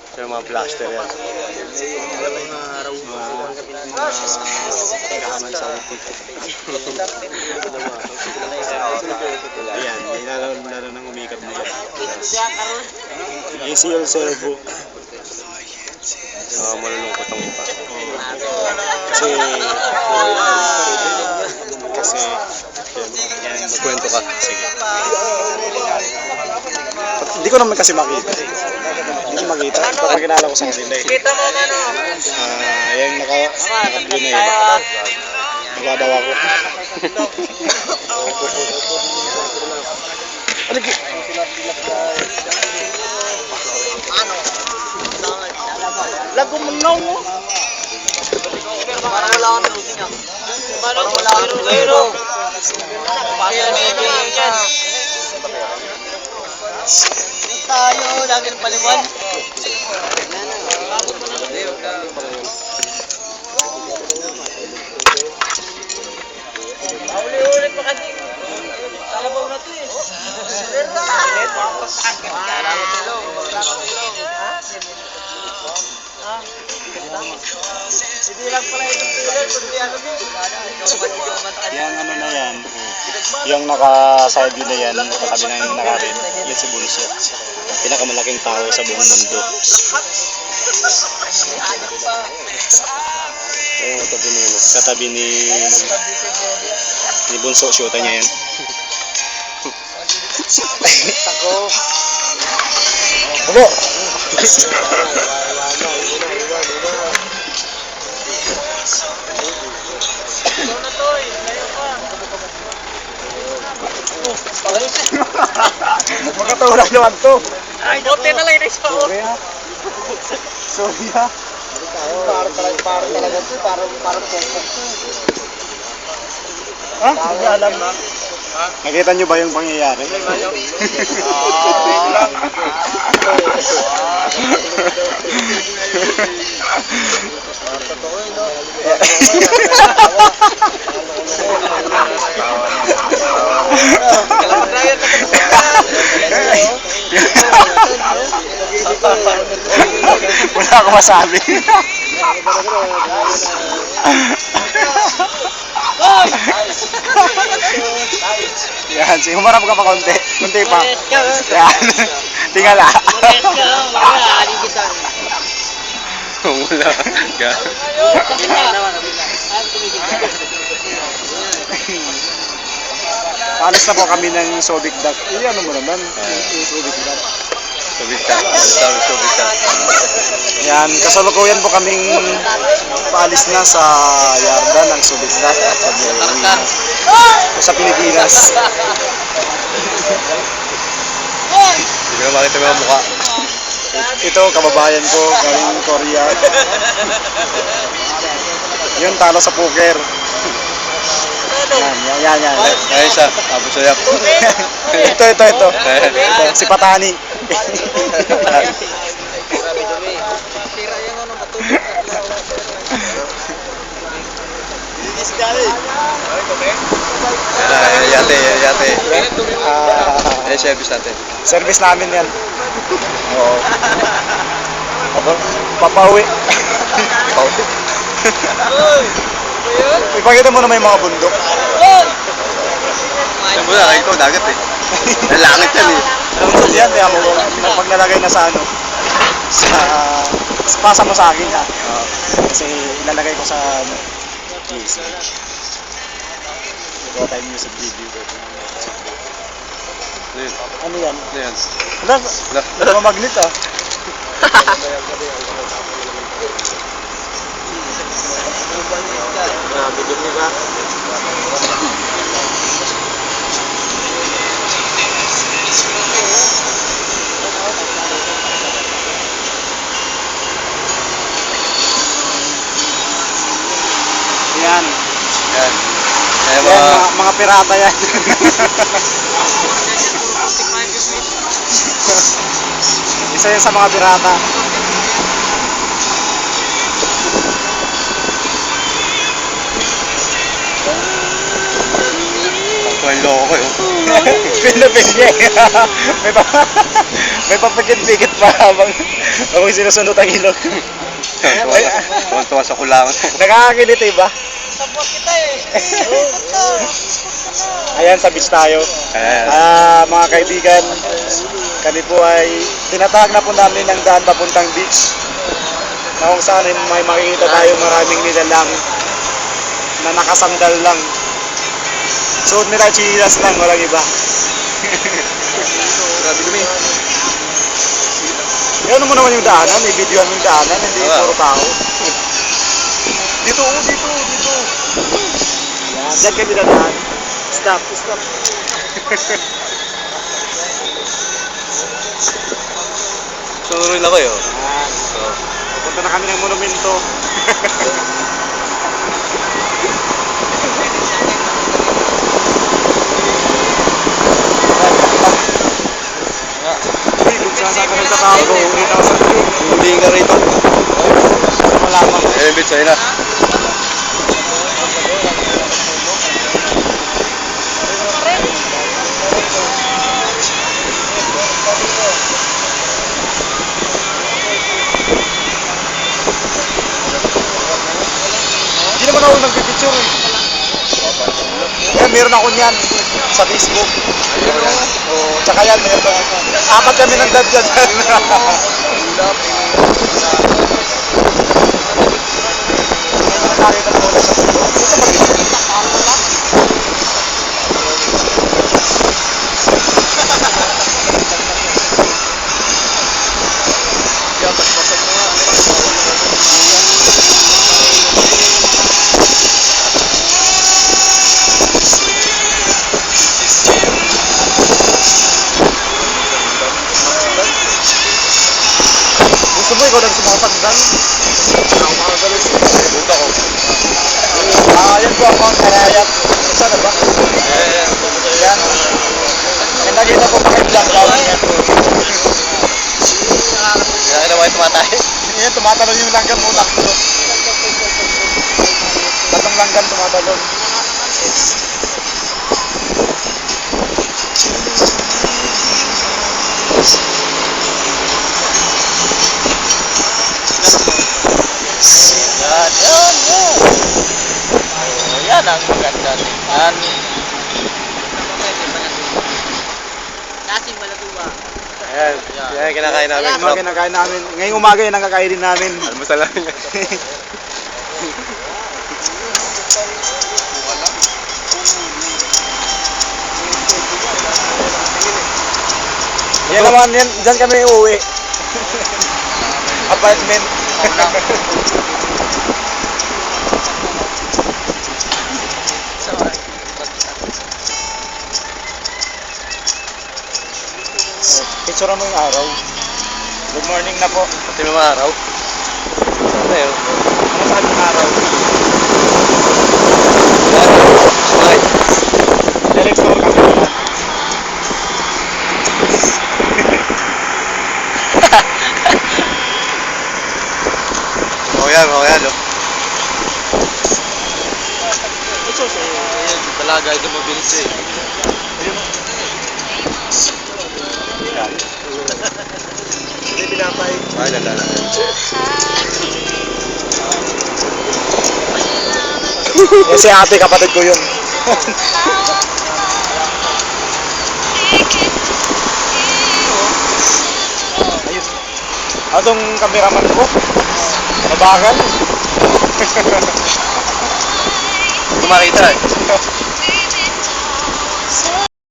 Ito yung mga plaster yan. Kahaman sa utik. Ayan, may laro ng umikap na yan. ACL servo. Malulungkot ang iba. Kasi yan, magkwento ka. Sige. Hindi ko naman kasi makita. Hindi ko makita. Kapag kinala ko sa kanila eh. Kita mo ano? Yung naka-blue na yun. Nagwadaw ako. Lago menong mo. Parang wala akong nagusin niya. Parang wala akong nagusin. Tayo, lagi ng paliwan. Uli-ulit pa kasi. Talabaw na ito eh. Hindi lang pala itong tuloy, kundi ano din. Yung ano na yan, yung naka-side view na yan, katabi ng nakarin, yan si Bunso. Pinakamalaking tao sa buong mundo. Katabi ni Bunso, shoota niya yan. Tako. Opo! Magkatulad naman to. Ay, bote na lang sa oras. Sorry ha. Sorry ha. Parang talaga to, parang pokok. Ha? Hindi alam na. Nakita nyo ba yung pangyayari? Wala akong masabi. Yan, sige, humarap ka pa konti. Konti pa. Yan. Tingala. Wala. Paalis na po kami ng Subic Duck. Ano mo naman? Yung Subic Duck. Subic Duck. Yan, kasalukuyan po kaming paalis na sa yarda ng Subic Duck at pag-uwi na sa Pilipinas. Hindi ko makita mo yung mukha. Ito, kababayan ko, galing Korea. Yun, talo sa poker. Yan. Ayun siya, tapos siya. Ito. Si Patani. Yate. Service natin. Service namin yan. Oo. Papauwi. Ipakita mo naman yung mga bundok. Alam mo na, ito dagat eh. Langit yan eh. Bundok yan, kaya mo pag nalagay na sa ano, pasa mo sa akin ha. Kasi ilalagay ko sa PC. Gawa tayo music video. Ano yan? Wala magnet ah. Grabe din diba? Yan. Mga pirata yan. Isa yan sa mga pirata. Pagkuhan loko kayo. Pinapin niya eh. may pa may papikit-pikit pa habang sinusunod ang ilog. Tuwan-tuwa sa kulangan. Nakakakiliti ba? Sabot kita eh. Ayan, sa beach tayo. Mga kaibigan, kami po ay tinatahak na po namin ang daan papuntang beach na kung saan ay may makikita tayo maraming nilalang na nakasandal lang. Suot nila chilas lang, walang iba. Grabe kami. Yan mo naman yung daanan, i-videoan mo yung daanan, hindi puro tao. Dito. Yan, dyan kami dadaan. Stop. Sunurin ako yun. Yan. Pupunta na kami ng monumento. Uy, kung saan ka nagtatago, ulit ako sa tubig. Hindi nga rito. Malamang. Ayun, bitch, ayun na. Hindi naman ako nagpipicture eh. Meron ako niyan sa Facebook. Oo, tsaka yan, meron ako. Apat kami ng dad dyan. Nakita mo ulit sa Facebook. Ito mag-video. Gusto mo ikaw lang sumasakdan? Ako makagaling sa buta ko. Yan po ang Mount Arayat. Saan na ba? Yan. Yung nakita ko pakiblang daw. Kaya naman tumatay. Yan, tumatalon yung langgam mo. Tatlong langgam tumatalon. Yan ang maganda. Yan. Nasing malatuwa. Ayan. Yan, kinakain namin. Yung mga kinakain namin. Ngayong umaga yan ang kakainin namin. Almusal namin. Yan naman, yan, dyan kami uuwi. Apartment. Picture mo yung araw. Good morning na po. Pati may mga araw. Ano yun? Ano saan yung araw? Ay. Direct tour kami naman. Oo yan. Ito talaga ito mabilis eh. Yan. Hindi pinapay. Ay, lala. Yan si ate, kapatid ko yun. Ayun. Atong kameraman ko. Nabagal. Kumakita eh.